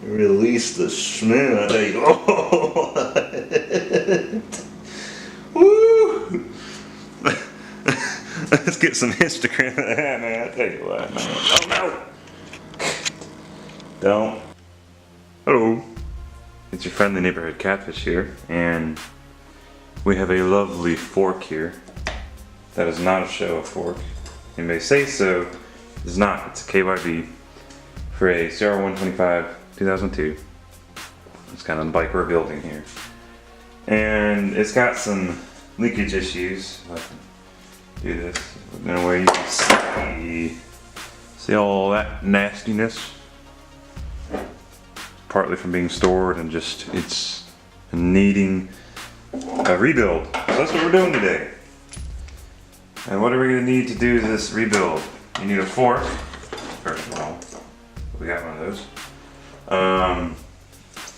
Release the smell. I tell you. Oh, woo! Let's get some Instagram of that, man. I tell you what, man. Oh no! Don't. Hello. It's your friendly neighborhood catfish here, and we have a lovely fork here. That is not a show fork. You may say so. It's not. It's a KYB for a CR125 2002. It's kind of the bike we're building here. And it's got some leakage issues. If I can do this in a way you can see all that nastiness. Partly from being stored and just it's needing a rebuild. So that's what we're doing today. And what are we going to need to do this rebuild? You need a fork, first of all. We got one of those.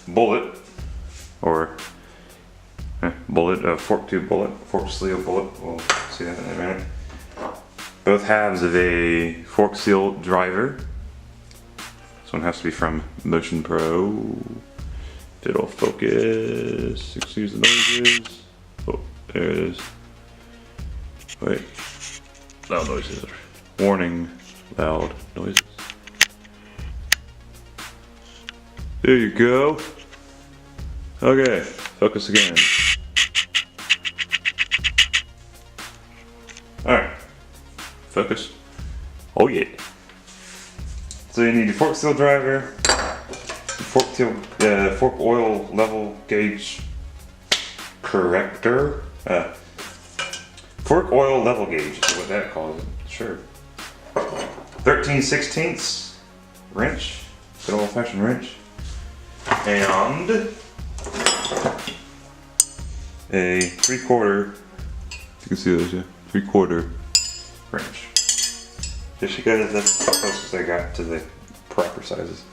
Bullet, or bullet, fork tube bullet, fork seal bullet. We'll see that in a minute. Both halves of a fork seal driver. This one has to be from Motion Pro. If it'll focus, excuse the noises. Oh, there it is. Wait, loud noises. Warning, loud noises. There you go. Okay, focus again. Alright, focus. Oh yeah. So you need your fork seal driver, fork oil level gauge corrector. Fork oil level gauge is what that calls it. Sure. 13/16 wrench, good old fashioned wrench, and a 3/4. You can see those, yeah. 3/4 wrench. Just because that's the closest I got to the proper sizes.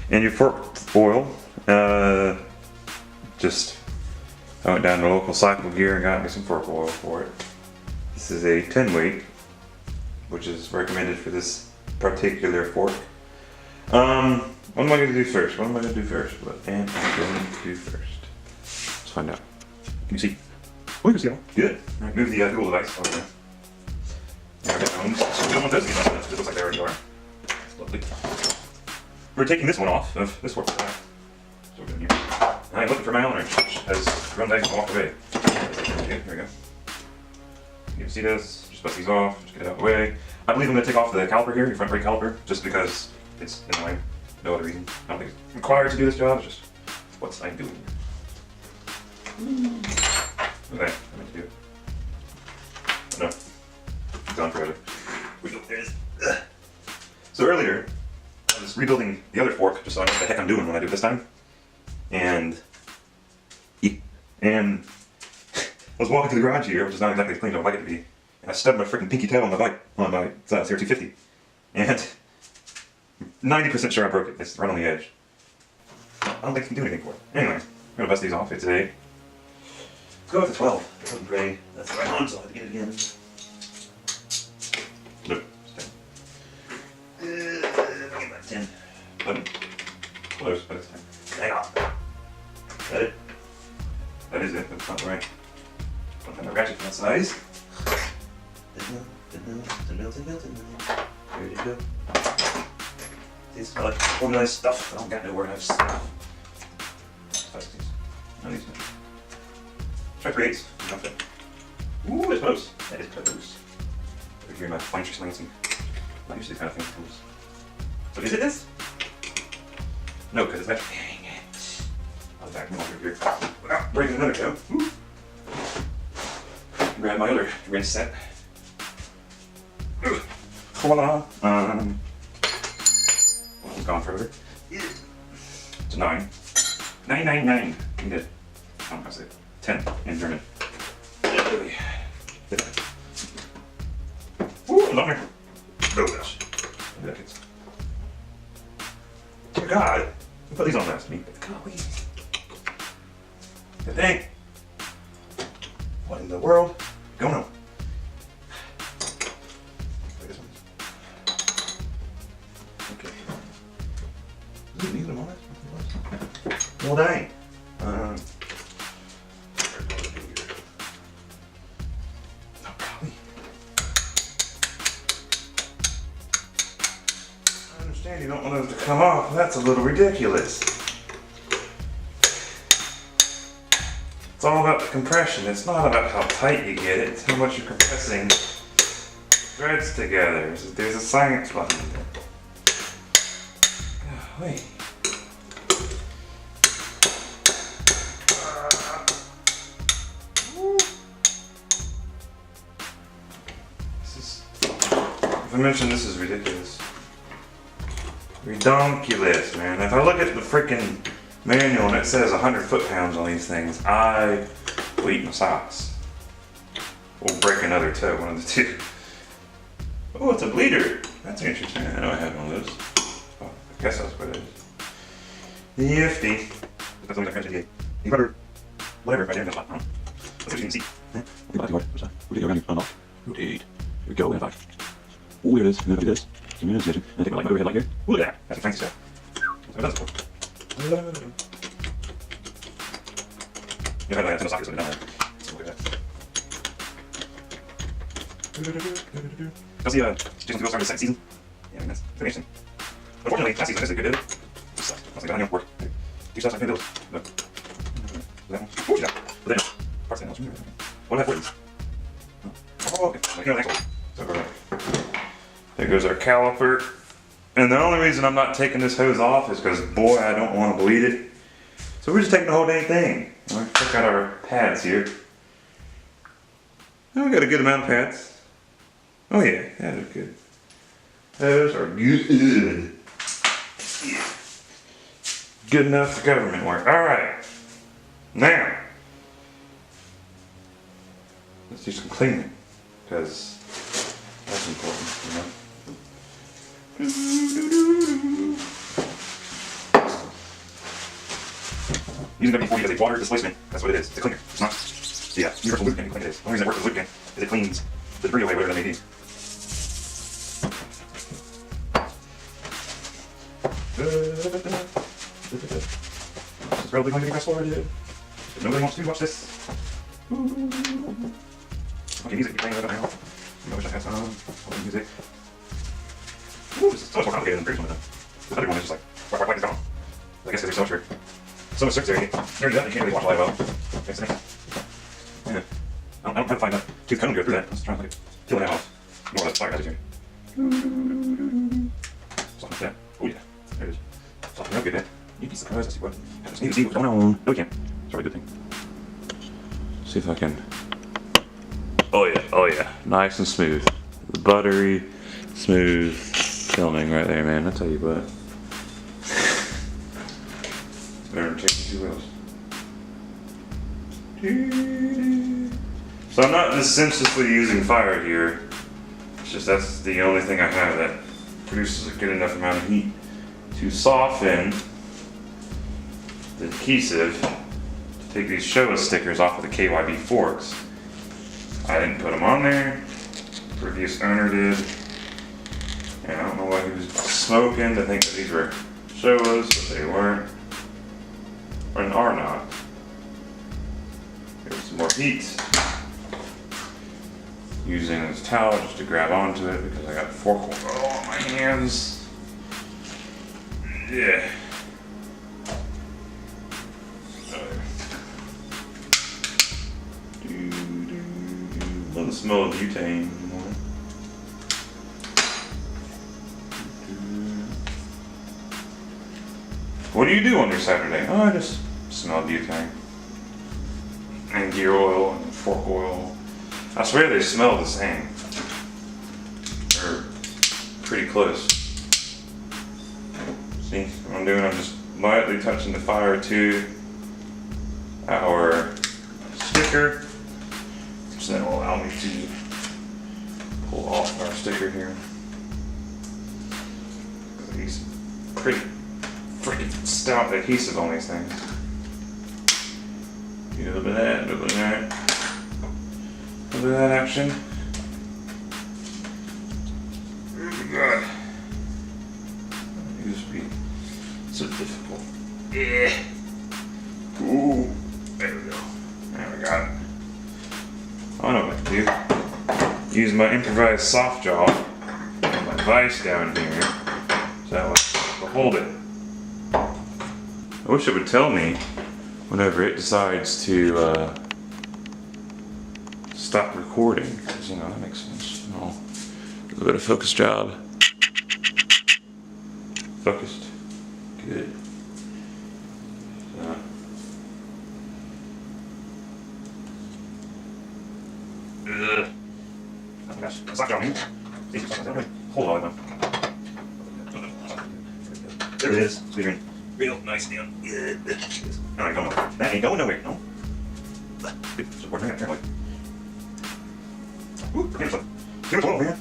And your fork oil, I went down to local cycle gear and got me some fork oil for it. This is a 10 weight, which is recommended for this particular fork. What am I going to do first? What am I going to do first? Let's find out. Can you see? Oh, you can see all. Good. All right, move the Google device over there. So we don't want those to be nice enough. It looks like they already are. It's lovely. We're taking this one off of this fork. So we're going to use. I'm looking for my own wrench, which has run back and walked away. Okay, here we go. You can see this. Just bust these off. Just get it out of the way. I believe I'm going to take off the caliper here, your front brake caliper, just because it's in the way. No other reason. I don't think it's required to do this job. It's just what I'm doing. Okay, I meant to do it. No. It's on forever. There it is. So earlier, I was rebuilding the other fork just so I know what the heck I'm doing when I do it this time. And I was walking to the garage here, which is not exactly as clean as I would like it to be, and I stubbed my freaking pinky toe on my bike, on my CR250. And 90% sure I broke it. It's right on the edge. I don't think I can do anything for it. Anyway, I'm gonna bust these off. It's a. Let's go with the 12. It's looking gray. That's the right one, so I'll have to get it again. Nope, it's 10. Get that 10. 11. Close, but it's 10. Hang on. Is that it? That is it. That's not right. Don't have a ratchet for that size. There you go. These are like organized stuff. I don't got no organized stuff. None of these. Try 3/8. Ooh, it's close. That is close. Over here, my fine tree lancing. Not usually kind of thing close. So is it this? No, because it's metric. Dang it. I'll back me over here. Without breaking another toe. Ooh. Grab my other wrench set. Voila. It's gone further. It's a 9. 999. You did. I don't know how to say it. 10 in German. Ooh, longer. Oh gosh. Dear God. You put these on last to me. Golly. Good thing. What in the world? Going on. This one. Okay. Is it even on it? Well, dang. I understand you don't want those to come off. That's a little ridiculous. It's all about the compression. It's not about how tight you get it. It's how much you're compressing threads together. There's a science behind it. Wait. If I mention this is ridiculous. Redonkulous, man. If I look at the freaking manual and it says 100 foot-pounds on these things, I will eat my socks. Or break another toe, one of the two. Oh, it's a bleeder. That's interesting. I know I had one of those. Oh, I guess that's what it is. Nifty. That's only like you better whatever if I didn't. Let's see what you can see. We go around here, off. Rotate. Here we go. And if I. Oh, here it is. And then look at this. And then take my light overhead light here. Oh, look at that. That's a fancy stuff. So that's cool. You have like a socket down there. So look at that. I'll see Jason Field started the second season. Yeah, I mean, that's interesting. Unfortunately, last season I missed a good bit. Sucks. I was like, I don't know work. Do stuff like that. But that one. Oh, yeah. But then, parts of that one. What do I have for these? Oh, okay. Like, next one. So, there goes our caliper. And the only reason I'm not taking this hose off is because, boy, I don't want to bleed it. So we're just taking the whole dang thing. Let's check out our pads here. Oh, we got a good amount of pads. Oh yeah, that is good. Those are good. Yeah. Good enough for government work. Alright. Now, let's do some cleaning. Because that's important, you know. Using it before you get a water displacement. That's what it is. It's a cleaner. It's not. Yeah, universal lubricant. Clean it is. The only reason it works as a lubricant is it cleans the debris away, whatever that may be. This is probably going to be fast forwarded. If nobody wants to watch this. Okay, music, you're playing right now. I wish I had some music. Ooh, this is so much more complicated than the previous one. The other one is just like, whack, it's gone. I guess because there's so much circuits there, you can't really watch live well. Yeah. I don't have to find a tooth comb to go through that. Let's try and like peel that off. More or less fire hazard here. Something like that. Oh yeah, there it is. Something real good there. You'd be surprised to see what. I just need to see what's going on. No, we can't. It's a really good thing. Let's see if I can. Oh yeah, nice and smooth. The buttery, smooth filming right there, man. I tell you what. Better than taking 2 wheels. So I'm not essentially using fire here. It's just that's the only thing I have that produces a good enough amount of heat to soften the adhesive to take these Showa stickers off of the KYB forks. I didn't put them on there. The previous owner did. And I don't know why he was smoking to think that these were Showas, but they weren't. Or are not. Here's some more heat. Using this towel just to grab onto it because I got fork oil on my hands. Yeah. Love the smell of butane anymore. What do you do on your Saturday? Oh, I just smell butane. And gear oil and fork oil. I swear they smell the same. Or pretty close. See what I'm doing? I'm just lightly touching the fire to our sticker. So that will allow me to pull off our sticker here. These pretty freaking stout adhesive on these things. A little bit of that, a little bit of that. A little bit of that action. Oh God. It used to be so difficult. Yeah. do. Use my improvised soft jaw and my vise down here so that will hold it. I wish it would tell me whenever it decides to stop recording, because you know that makes sense. A little bit of focus job. Focused. Good. Oh gosh, soft jaw. Hold on. There it is. Sweet. Real nice down. Good. Alright, go nowhere. That ain't going nowhere. No. Good. Support me. Apparently. Ooh, too much oil, man.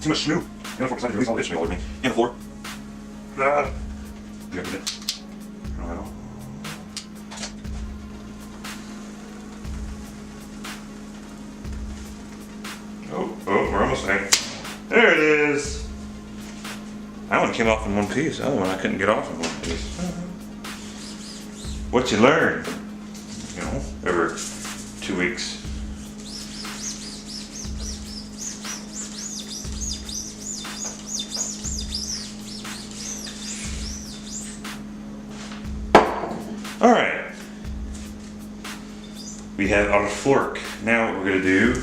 Too much snoo. And the fork decided to release all this snoo all over me. And the floor. You got it. Oh, we're almost there. There it is. That one came off in one piece. The other one I couldn't get off in one piece. What you learn, you know, over 2 weeks. All right. We have our fork. Now what we're gonna do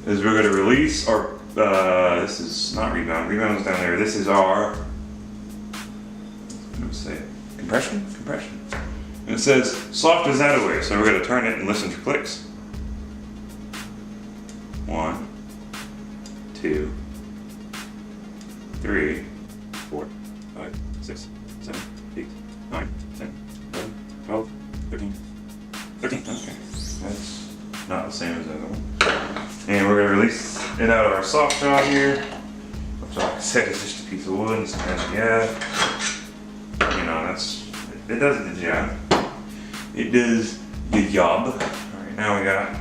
is we're gonna release our, this is not rebound, rebound is down there. This is our, let's say, compression? Compression. And it says, soft as that away. So we're gonna turn it and listen for clicks. 1, 2, 3, 4, 5, 6, 7, 8, 9, 10, 11, 12, 13, 13, okay. That's not the same as the other one. And we're going to release it out of our soft jaw here, which like I said is just a piece of wood and some magic gas. You know, it does the job. It does the job. Alright, now we got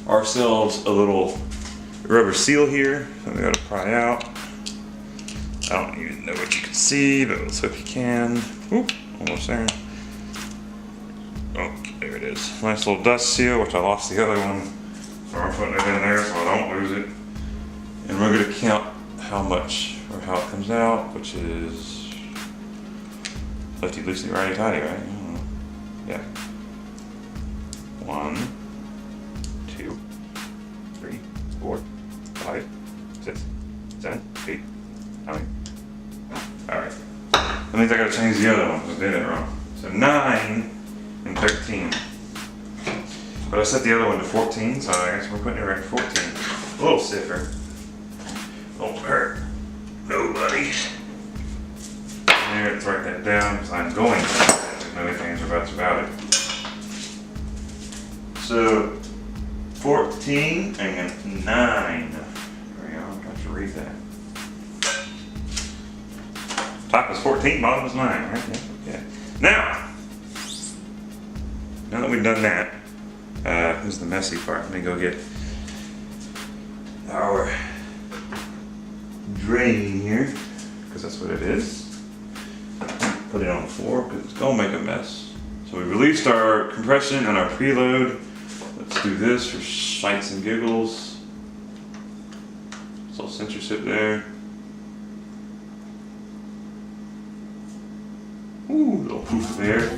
ourselves a little rubber seal here that we got to pry out. I don't even know what you can see, but let's hope you can. Oop, almost there. Oh, there it is. Nice little dust seal, which I lost the other one. So I'm putting it in there so I don't lose it. And we're going to count how much, or how it comes out, which is lefty loosey, righty tighty, right? Yeah. 1, 2, 3, 4, 5, 6, 7, 8, 9. Alright. That means I gotta change the other one because I did it wrong. So 9 and 13. But I set the other one to 14, so I guess we're putting it right at 14. A little stiffer. Don't hurt nobody. There, let's write that down because I'm going to. There's no ifs, ands, or buts about it. So 14 and 9. There we go, I'm trying to read that. Top is 14, bottom is 9, right? Yeah. Okay. Now that we've done that, this is the messy part. Let me go get our drain here, because that's what it is. Put it on the floor because it's gonna make a mess. So we released our compression and our preload. Let's do this for shites and giggles. Little censorship there. Ooh, little poof there.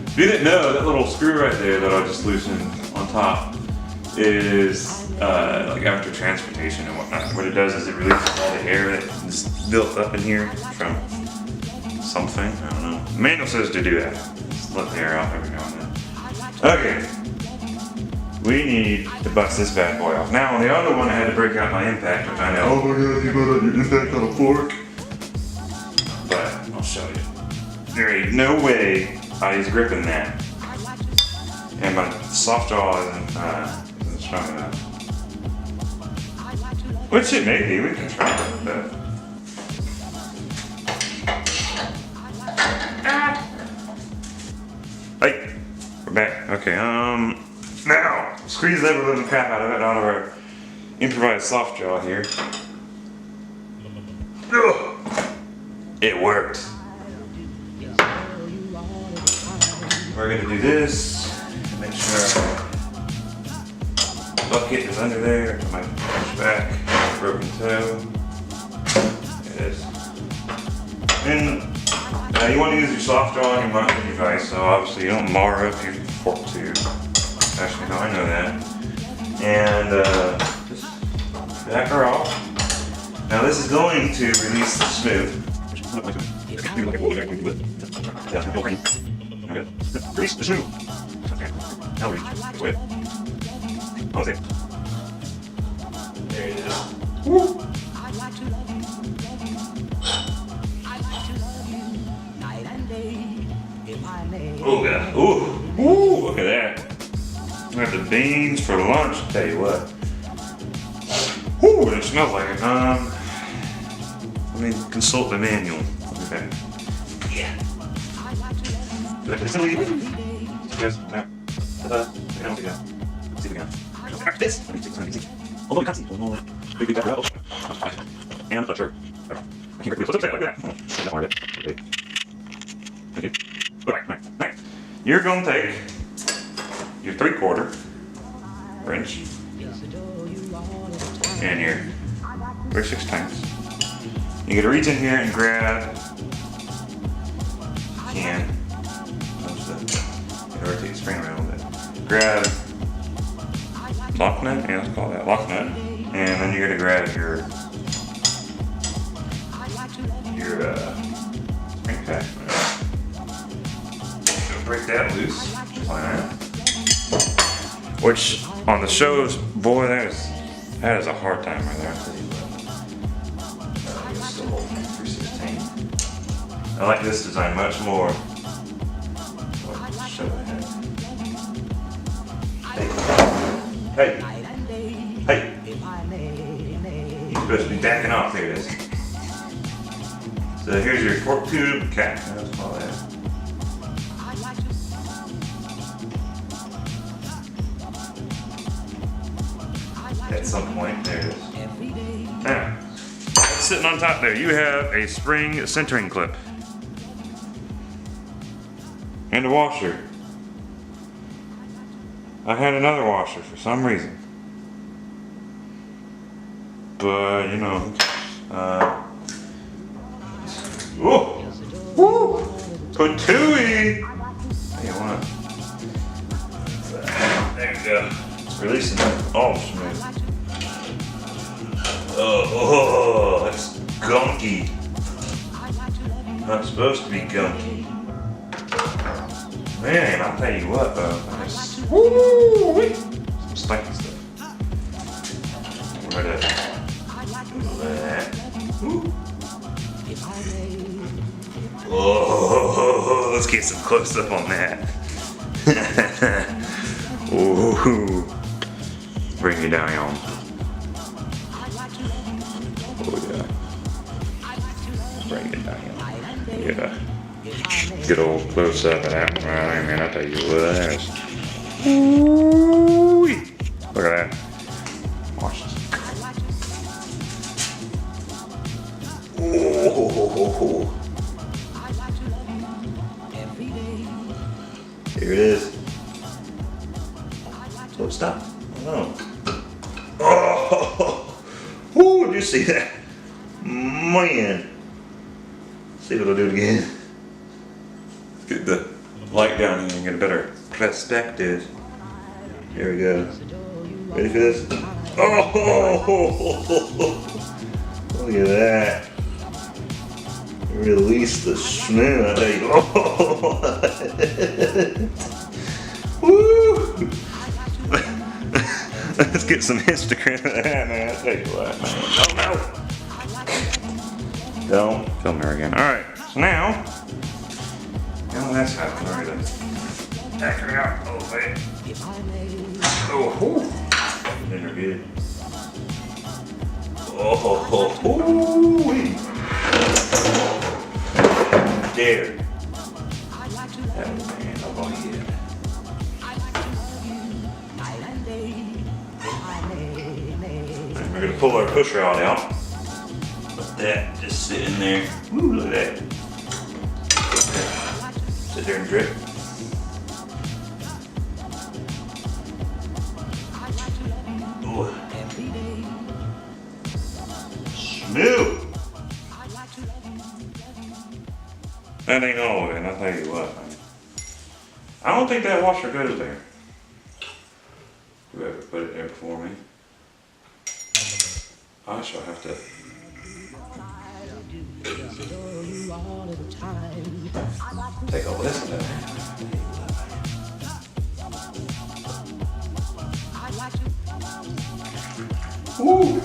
If you didn't know, that little screw right there that I just loosened on top is like after transportation and whatnot. What it does is it releases all the air that's built up in here from something. I don't know. The manual says to do that. Just let the air out every now and then. Okay. We need to bust this bad boy off. Now on the other one I had to break out my impact, which I know, oh my god, you got your impact on a fork. But I'll show you. There ain't no way I was gripping that. And my soft jaw isn't strong enough. Which it may be, we can try it, but. Hey, we're back. Okay, now, squeeze the ever living crap out of our improvised soft jaw here. Ugh. It worked. We're gonna do this, make sure bucket is under there. My back, broken toe. There it is. And you want to use your soft draw on your mounting device, so obviously you don't mar up your fork tube. Actually, no, I know that. And just back her off. Now this is going to release the smooth. Release the smooth. Now reach. Wait. Oh, there. There it is. Woo. Oh god. Ooh. Ooh, look at that. We have the beans for lunch, I'll tell you what. Ooh, it smells like it. Let me consult the manual. Okay. Yeah. Yes. No. See if we can. This. Although we can't see. Big back out. And I'm not sure. I can't really put it like that. That part of it. Okay. Thank you. Alright. You're going to take your 3/4 wrench and your 3/6. You gotta reach in here and grab. You can. Rotate the spring around a little bit. Grab lock nut, yeah, let's call that lock nut, and then you're gonna grab your spring pack. Break that loose, like that. Which on the shows, boy, that is a hard time right there. I'll tell you what. It's still holding 316. I like this design much more. Show ahead. Hey. You're supposed to be backing off. There it is. So here's your fork tube cap. Let's call that. At some point, there it is. Now, sitting on top there, you have a spring centering clip. And a washer. I had another washer for some reason. But, you know, whoa! Woo! Patooey! Hey, what? There you go. It's releasing that. Oh, smooth. Oh, that's gunky. Not supposed to be gunky. Man, I'll tell you what, though. Woo! Some spiky stuff. Right up. That. Oh, let's get some close up on that. Ooh. Bring it down, y'all. Oh, yeah. Bring it down, y'all. Yeah. Good old close up of that one right there, man. I'll tell you what that is. Ooh. Look at that. Watch this. Oh. Here it is. Oh, stop. Oh. Oh. Ooh, did you see that? Man. See if it'll do it again. Get the light down here and get a better perspective. Here we go. Ready for this? Oh! Look at that. Release the smell. There you go. Woo! Let's get some Instagram of that, man. I'll tell you what, man. Oh, no. Don't film her again. Alright, so now that's happened. All right, back her out a little bit. Oh, then you're good. Oh, there. That was man up on here. And we're gonna pull our push rod out. Let that just sit in there. Ooh, look at that. Sit there and drip. That ain't all of it, I'll tell you what, man. I don't think that washer goes there. Whoever put it there before me. I shall have to. Take all this down. Woo!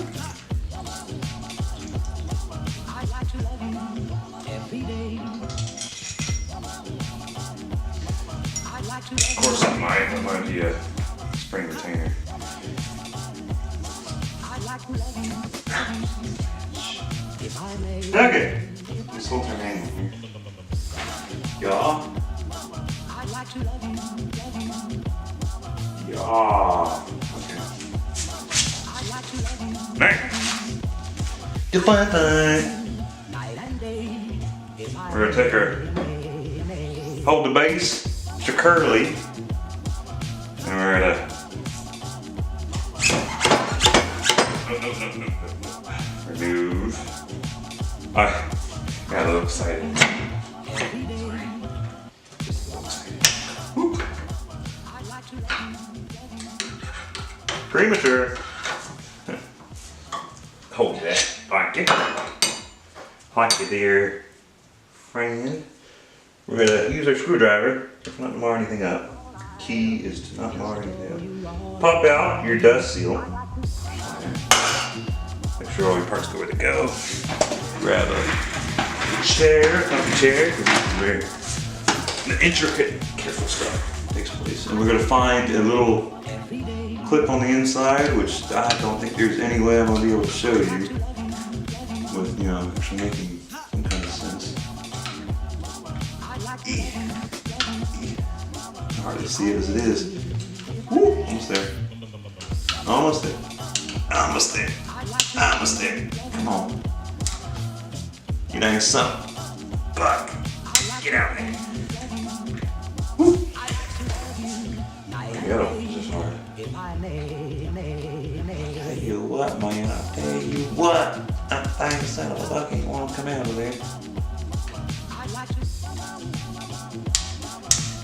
Of course, that might be a spring retainer. Okay, this whole turn hanging here. Yeah. Yeah. Okay. Nice. Define. We're gonna take our hold the base, Mr. Curly, and we're gonna remove. I got a little excited. Whoop. Premature. Hold that. Thank you. Thank you, dear friend. We're gonna use our screwdriver if not to mar anything up. Key is to not mar anything up. Pop out your dust seal. Make sure all your parts go where they go. Grab a chair, comfy chair, because this is where the intricate, careful stuff takes place. And we're gonna find a little clip on the inside, which I don't think there's any way I'm gonna be able to show you with, you know, actually making some kind of sense. Hard to see it as it is. Woo, almost there. Almost there. Almost there. Almost there. Come on. You dang son. Fuck. Get out of there. Woo. There you go. This is hard. Tell you what, man. I tell you what. That thing son of a buck ain't want to come out of there.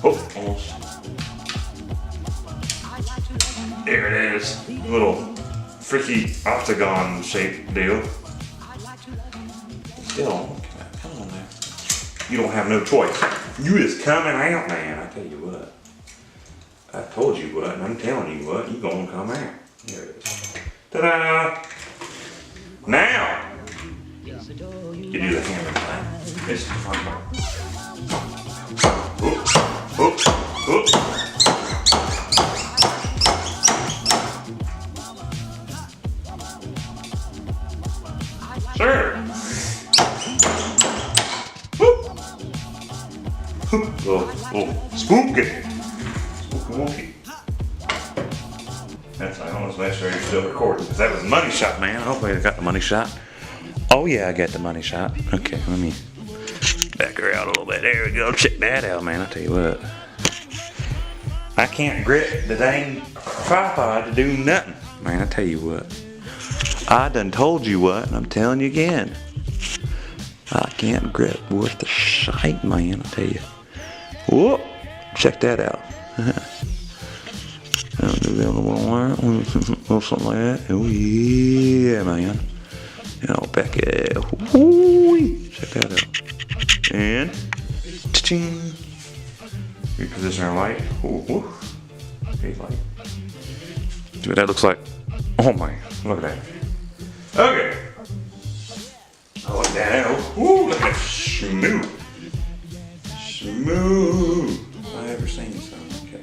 Oh, almost. There it is. Little freaky octagon shaped deal. Still, come on there. You don't have no choice. You is coming out, man. I tell you what. I told you what, and I'm telling you what. You gonna come out. There it is. Ta-da! Now, you do the hammer thing. It's the fun part. Oops, oops, oops. Sure. Whoop. Oh, spooky. Spooky wonky. That's, I almost make sure you're still recording, because that was a money shot, man. Hopefully I got the money shot. Oh yeah, I got the money shot. Okay, let me back her out a little bit. There we go. Check that out, man. I tell you what. I can't grip the dang tripod to do nothing. Man, I tell you what. I done told you what, and I'm telling you again. I can't grip worth the shite, man, I tell you. Whoop! Check that out. I'll do that a little something like that. Oh yeah, man. And I'll back it. Woo-wee. Check that out. And cha-ching. Reposition our light. Ooh. Okay, light. See what that looks like. Oh my, look at that. Okay. I like that out. Ooh, look at that. Smooth. Smooth. Have I ever seen some? Okay.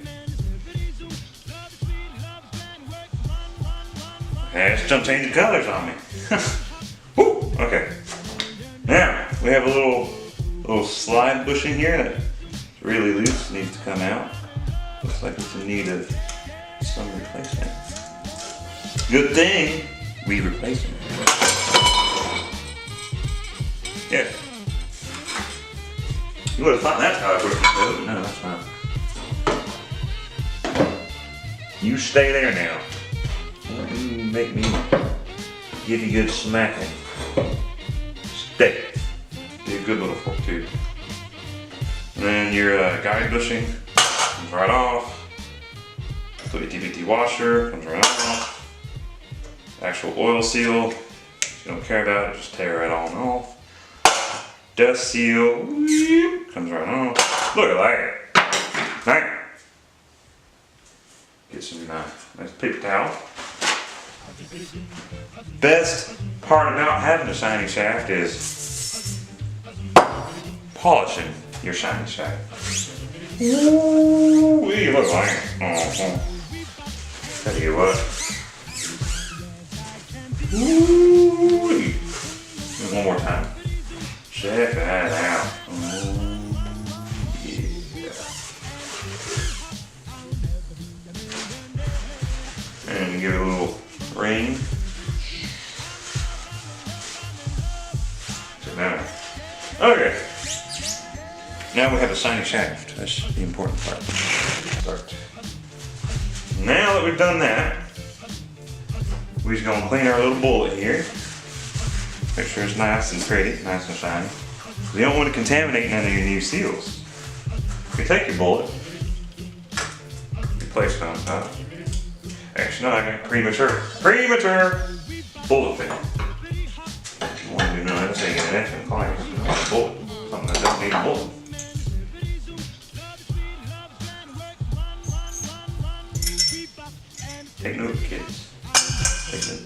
It's just changing colors on me. Woo, okay. Now, we have a little slide bushing here that's really loose, needs to come out. Looks like it's in need of some replacement. Good thing we replaced it. Yeah. You would have thought that's how it works, but no, that's not. You stay there now. You make me give you good smacking. Stay. Be a good little fork too. And then your guide bushing comes right off. So your TPT washer comes right off. Actual oil seal, if you don't care about it, just tear it on off. Dust seal, comes right off. Look at that. Right. Get some nice paper towel. Best part about having a shiny shaft is polishing your shiny shaft. Ooh, look like it. Tell you what. Ooh, one more time. Check that out. Yeah. And give it a little ring. Check that out. Okay. Now we have a shiny shaft. That's the important part. Start. Now that we've done that, we're just gonna clean our little bullet here. Make sure it's nice and pretty, nice and shiny. You don't want to contaminate none of your new seals. You take your bullet, you place it on top. Actually, no, I got premature bullet film. You want to do none of this, so you get an extra client. A bullet, something that doesn't need a bullet. Take note, kids. Take note.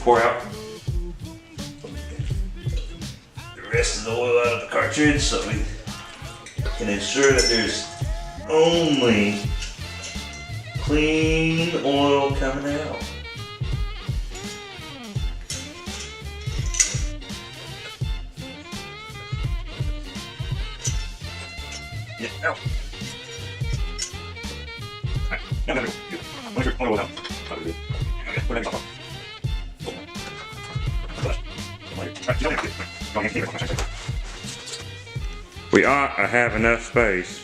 Pour out the rest of the oil out of the cartridge so we can ensure that there's only clean oil coming out. Yeah, out. Now, there we go. Make sure oil out. We ought to have enough space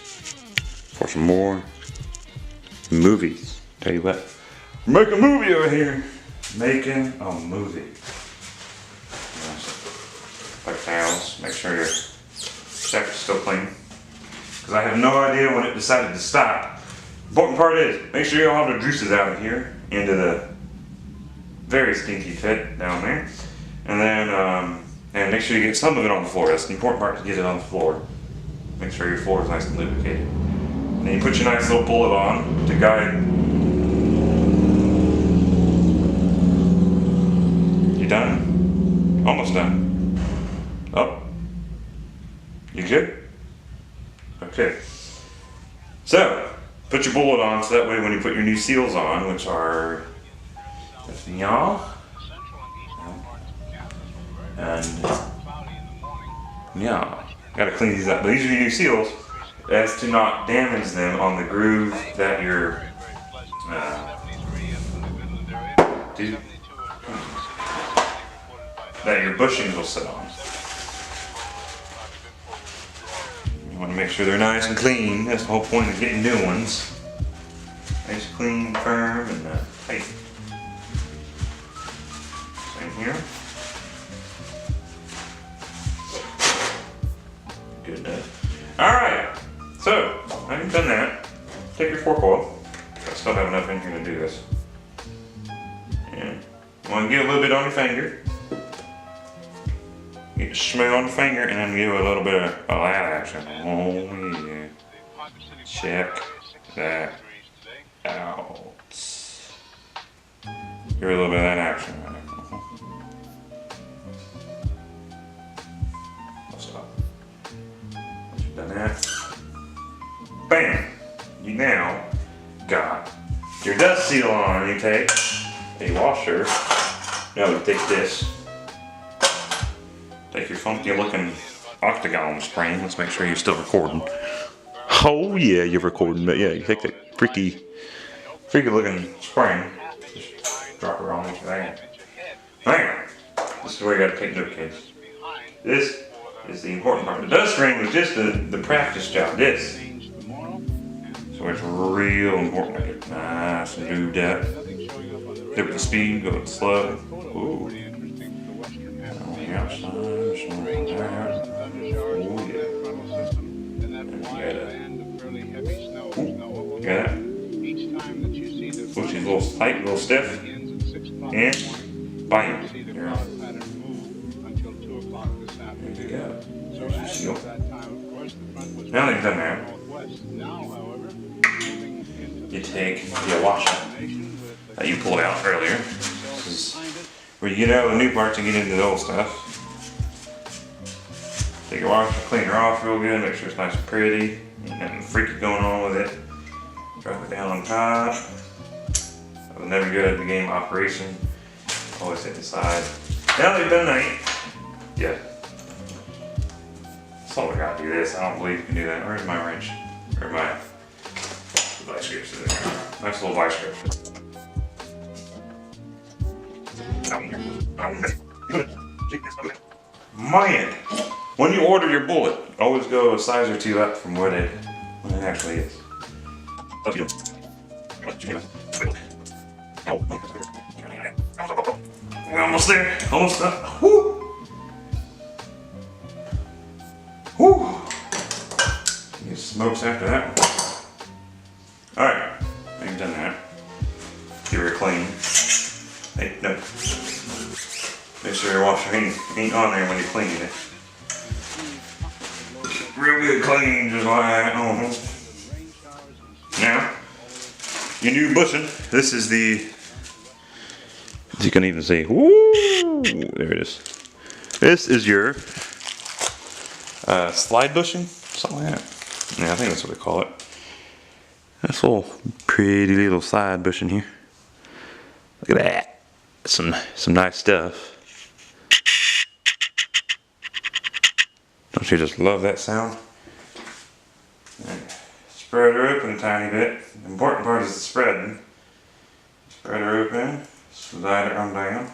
for some more movies. Tell you what, make a movie over here. Making a movie. Like towels, make sure your shaft is still clean. Because I have no idea when it decided to stop. Important part is, make sure you all have the juices out of here into the very stinky pit down there. And then, and make sure you get some of it on the floor. That's the important part, to get it on the floor. Make sure your floor is nice and lubricated. And then you put your nice little bullet on to guide. You done? Almost done. Oh. You good? Okay. So, put your bullet on so that way when you put your new seals on, which are y'all. And yeah, gotta clean these up. But these are your new seals. That's to not damage them on the groove that your bushings will sit on. You want to make sure they're nice and clean. That's the whole point of getting new ones. Nice, clean, firm, and tight. Same here. Good enough. Alright, so, now you've done that, take your fork oil. I still have enough in here to do this. And you want to get a little bit on your finger. Get the smell on the finger and then give it a little bit of that action. Oh yeah. Check that out. Give it a little bit of that action right there. Done that. Bam! You now got your dust seal on. You take a washer. Now you take this. Take your funky looking octagon spring. Let's make sure you're still recording. Oh yeah, you're recording, but yeah, you take that freaky looking spring. Just drop it on into there. Bam! This is where you gotta take note, kids. This is the important part. The dust ring was just the practice job. This. So it's real important to get nice and lubed up. Go with the speed, go with the slow. Ooh. On the outside, something like that. Oh yeah. tight, a little stiff, and bam, you're on. There you go. There's your seal. Now that you've done that, you take your washer that you pulled out earlier. This is where you get out the new parts and get into the old stuff. Take your washer, clean her off real good, make sure it's nice and pretty. Ain't nothing freaky going on with it. Drop it down on top. I was never good at the game operation. Always hit the side. Now that you've done that, yeah. So I gotta do this. I don't believe you can do that. Where's my wrench? Or my vice grips? Nice little vice grip. Man, when you order your bullet, always go a size or two up from what it actually is. We're almost there. Almost done. Woo! Woo! Get smokes after that one. Alright, now you've done that. Give her a clean. Hey, no. Make sure your washer ain't on there when you're cleaning it. Real good clean, just like that. Now, your new bushing. This is the, as you can even see, woo! There it is. This is your slide bushing, something like that. Yeah, I think that's what they call it. This little pretty little side bushing here. Look at that. Some nice stuff. Don't you just love that sound? Spread her open a tiny bit. The important part is the spreading. Spread her open. Slide it on down.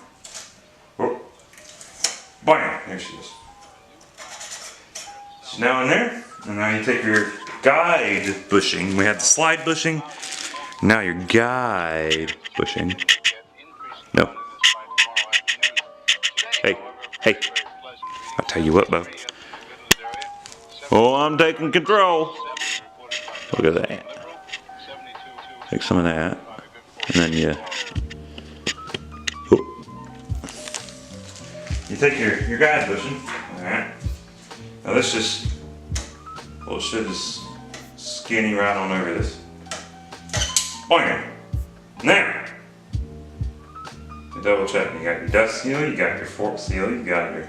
Whoop. Bam! There she is. She's now in there. And now you take your guide bushing. We had the slide bushing. Now your guide bushing. No. Hey. I'll tell you what, Bo. Oh, I'm taking control. Look at that. Take some of that. And then you take your guide bushing. Alright. Now this just, well, should just skinny right on over this. Bam! Now, double check. You got your dust seal, you got your fork seal, you got your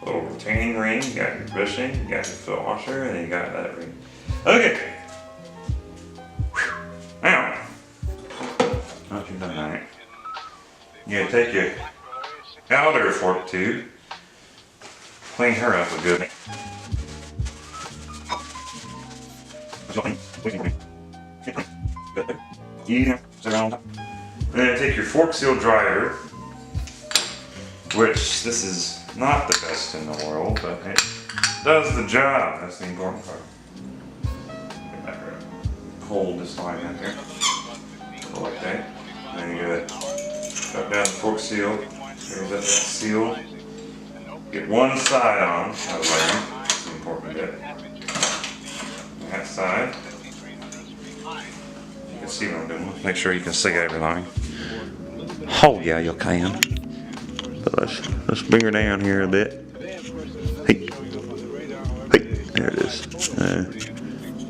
little retaining ring, you got your bushing, you got your foot washer, and then you got that ring. Okay. Now, once you've done that, you're gonna take your outer fork tube, clean her up a good. And then take your fork seal driver, which this is not the best in the world, but it does the job. That's the important part. Get back right. Hold this line in there. Go like that. And then you gotta cut down the fork seal. Raise up that seal. Get one side on. That's the important bit. That side. You can see what I'm doing. Make sure you can see everything. Oh yeah, you can. But let's bring her down here a bit. Hey, there it is.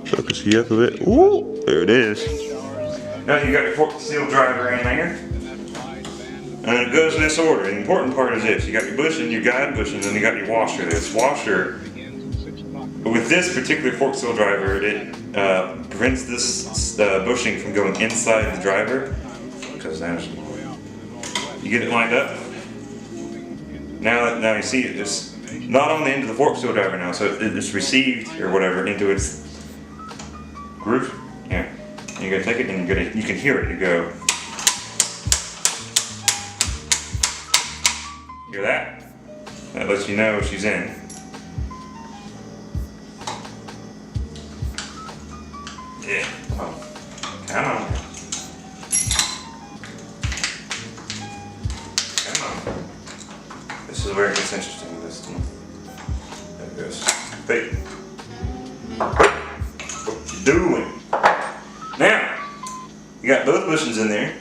Focus you up a bit. Ooh, there it is. Now you got your fork seal driver in there. And it goes in this order. The important part is this. You got your bushing, your guide bushing, then you got your washer. This washer, with this particular fork seal driver, it prevents this bushing from going inside the driver. Because there's, you get it lined up. Now you see it's not on the end of the fork seal driver now, so it's received or whatever into its groove. Yeah. And you're gonna take it and you can hear it. You go. Hear that? That lets you know she's in. Yeah. Oh. Come on. Come on. This is where it gets interesting with this one. There it goes. Hey. What you doing? Now, you got both bushings in there.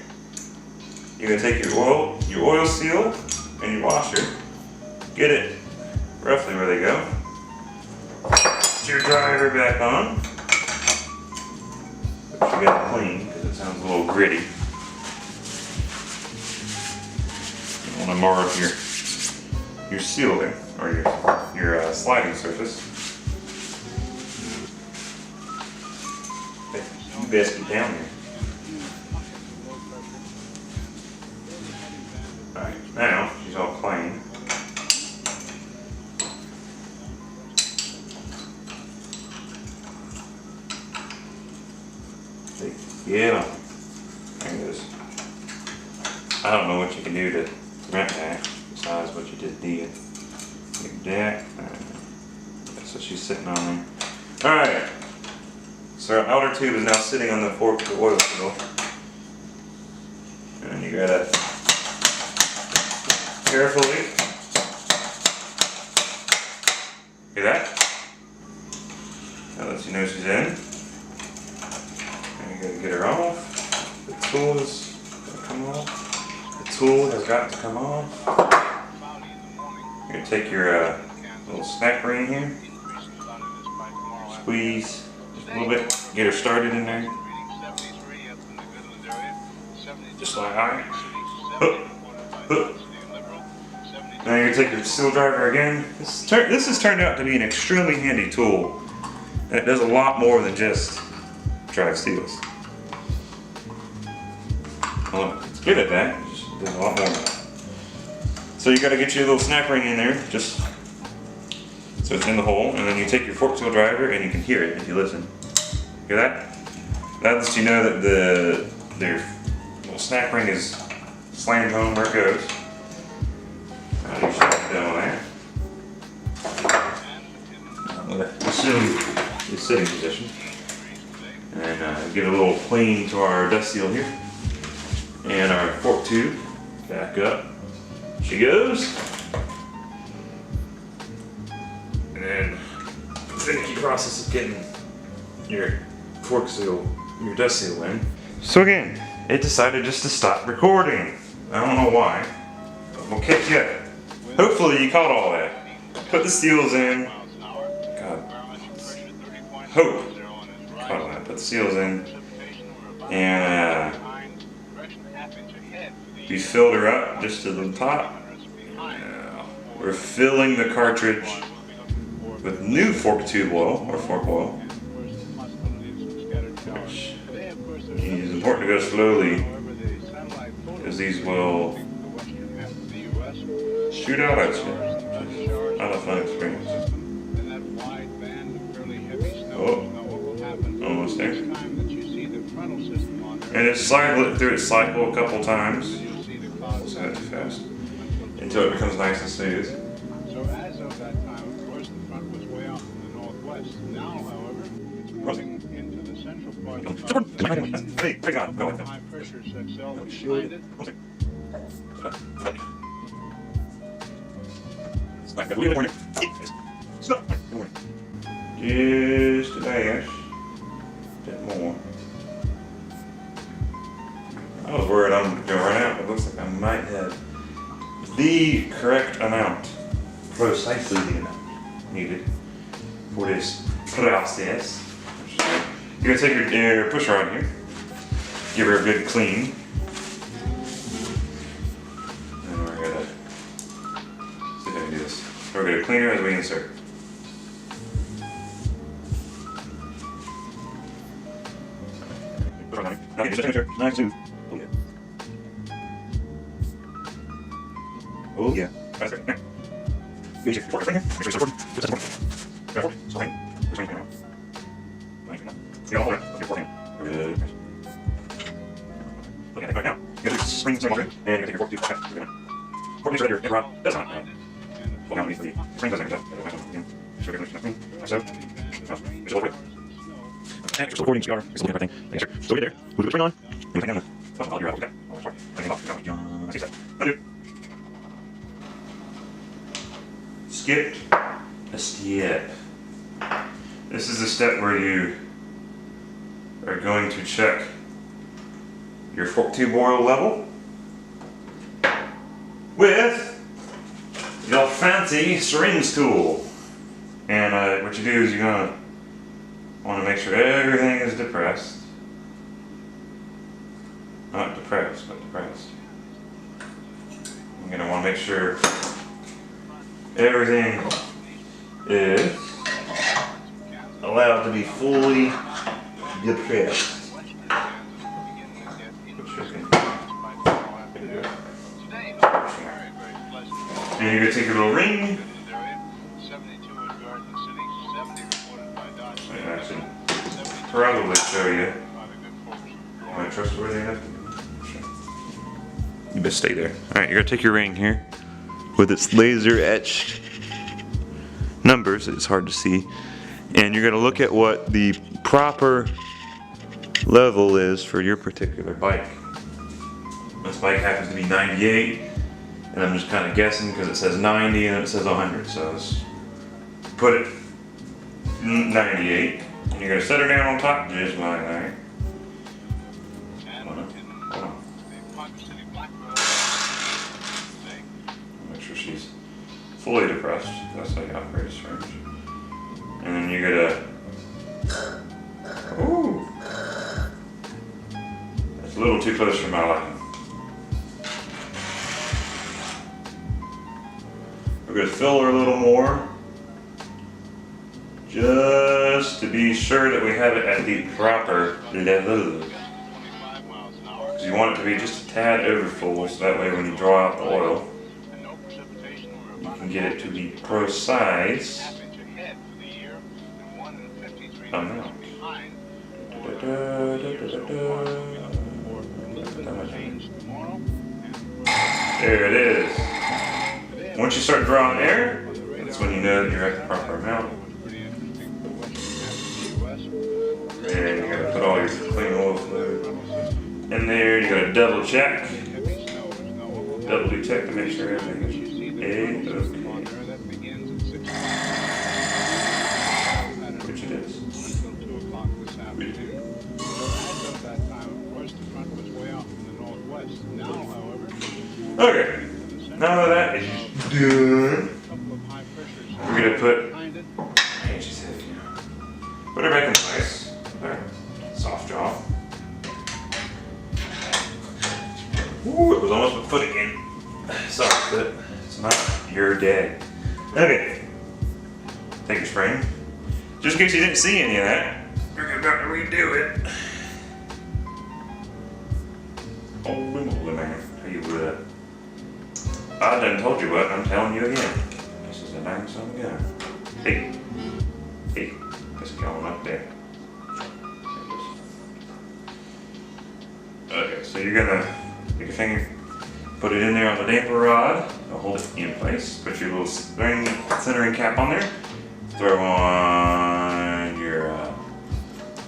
you're gonna take your oil seal and your washer, get it roughly where they go. Put your driver back on. But you gotta clean because it sounds a little gritty. You wanna mark your seal there, or your sliding surface. You best get down there. Alright, now she's all clean. Get on. There it is. I don't know what you can do to prevent that besides what you just did. Like that. That's what she's sitting on there. Alright. So our outer tube is now sitting on the fork of the oil seal. And you gotta carefully. Hear that? That lets you know she's in. And you gotta get her off. The tool is gonna come off. The tool has got to come off. You're gonna take your little snap ring here. Squeeze just a little bit. Get her started in there. Just like that. Hook. Hook. Now you're going to take your seal driver again. This has turned out to be an extremely handy tool. And it does a lot more than just drive seals. Well, it's good at that. It just does a lot more than that. So you got to get your little snap ring in there, just so it's in the hole. And then you take your fork seal driver and you can hear it if you listen. Hear that? That lets you know that their little snap ring is slammed home where it goes. You should have done that. We'll assume the sitting position. And give a little clean to our dust seal here. And our fork tube. Back up. She goes. And then the finicky process of getting your fork seal, your dust seal in. So again, it decided just to stop recording. I don't know why. But we'll catch you up. Hopefully you caught all that. Put the seals in. God. Hope. Caught all that. Put the seals in. And we filled her up just to the top. We're filling the cartridge with new fork tube oil, or fork oil. It's important to go slowly because these will shoot out at you. Not a fun experience. Oh, almost there. And it's cycle through its cycle a couple times. So not too fast. Until it becomes nice and smooth. So as of that time, of course, the front was way off in the northwest. Now, however, it's moving into the central part of the high pressure cell behind it. Just a dash. A bit more. I was worried I'm going to run out, but it looks like I might have the correct amount. Precisely the amount needed for this process. You're going to take your pusher on here. Give her a good clean. And we're going to see if I can do this. We're going to clean her as we insert. Okay, just insert. Nice and smooth. Oh yeah. That's great. Now, you take your fork here. Make sure it's supported. Just as important. Got a fork. So hang. Just hang now. Hang now. You got all that. Okay, fork hand. Good. Look at it right now. You gotta do spring some water, and you're gonna take your fork to fork makes sure that your rod does not fall down beneath the spring doesn't go. So we're gonna like so. Just over it. Extra recording CR. It's a little thing. Make sure. Still right there. We'll do the spring on. And we take down the. Oh, you're out. Okay. Oh, sorry. Hang off. I see that. Undo. Skipped a step. This is the step where you are going to check your fork tube oil level with your fancy syringe tool. And what you do is you're gonna want to make sure everything is depressed. Not depressed, but depressed. You're gonna want to make sure everything is allowed to be fully depressed. And you're going to take your little ring. I should probably show you. Am I trustworthy enough to do? You best stay there. Alright, you're going to take your ring here with its laser etched numbers. It's hard to see. And you're going to look at what the proper level is for your particular bike. This bike happens to be 98. And I'm just kind of guessing because it says 90 and it says 100, so let's put it 98. And you're going to set her down on top just like that. Hold on. Make sure she's fully depressed. That's how you operate a syringe. And then you're going to... Ooh! That's a little too close for my liking. We're going to fill her a little more, just to be sure that we have it at the proper level. Because you want it to be just a tad over full, so that way when you draw out the oil, you can get it to be precise amount. There it is. Once you start drawing air, that's when you know that you're at the proper amount. And you're going to put all your clean oil fluid in there. You're going to double check. Double check to make sure everything is okay. Which it is. Okay. Now that is done, we're going to put her back in place. There. Soft jaw. Ooh, it was almost a foot again. Sorry, foot. It's not your dead. Okay. Take your spring. Just in case you didn't see any of that, we're about to redo it. Holy moly, man. Tell you what. I done told you what, I'm telling you again. This is a dang son of a gun. Hey. Hey. This is going up there. Okay, so you're gonna take your finger, put it in there on the damper rod, hold it in place, put your little centering cap on there, throw on your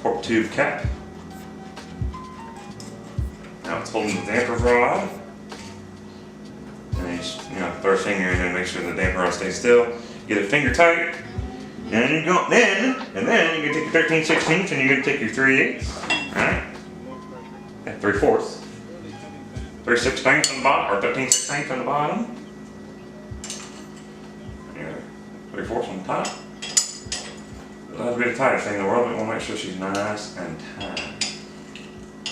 port tube cap. Now it's holding the damper rod. And then throw a finger in there and make sure the damper rod stays still. Get it finger tight. And you go then you're gonna take your 13/16 and you're gonna take your 3/8. Alright. Okay, 3/4. 3/16 on the bottom, or 13/16 on the bottom. And 3/4 on the top. That'll be the tightest thing in the world, but we'll make sure she's nice and tight. I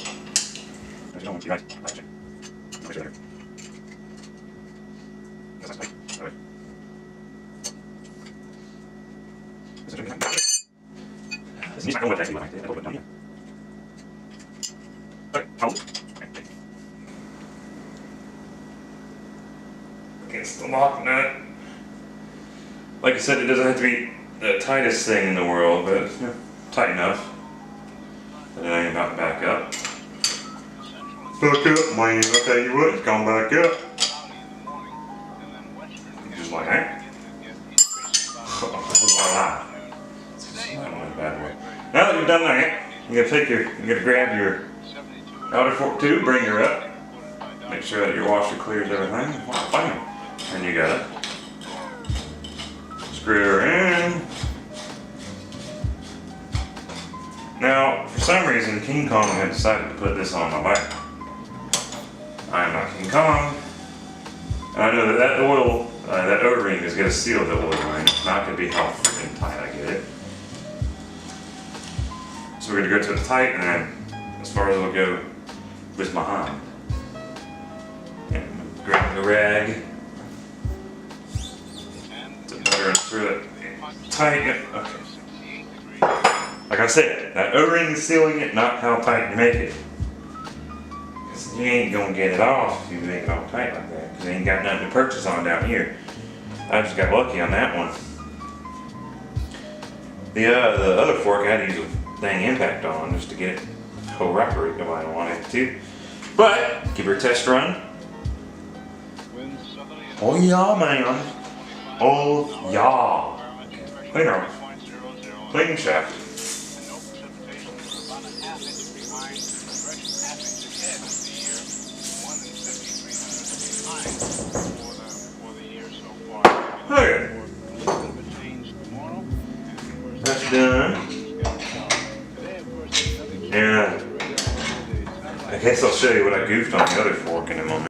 just don't want you guys to touch it. Make sure against the lock nut. Like I said, it doesn't have to be the tightest thing in the world, but it's tight enough that it ain't about to back up. Back up, man. I'll tell you what, it's gonna back up. Just like that. Voila. Now that you've done that, you're gonna grab your outer fork tube, bring her up, make sure that your washer clears everything. Bam. And you got it. Screw her in. Now, for some reason, King Kong had decided to put this on my bike. I am not King Kong. I know that oil, that O-ring is going to seal the oil line. It's not going to be how freaking tight, I get it. So we're going to go to the tight, and then as far as it'll go with my hand. And grab the rag to butter and screw it tight. Okay. Like I said, that O-ring is sealing it, not how tight you make it. Because you ain't going to get it off if you make it all tight like that. Because you ain't got nothing to purchase on down here. I just got lucky on that one. The other fork I had to use a dang impact on just to get it to cooperate the way I want it to. But, give her a test run. Oh yeah, man. Oh yeah. Cleaner. Clean shaft. Okay. That's done. And I guess I'll show you what I goofed on the other fork in a moment.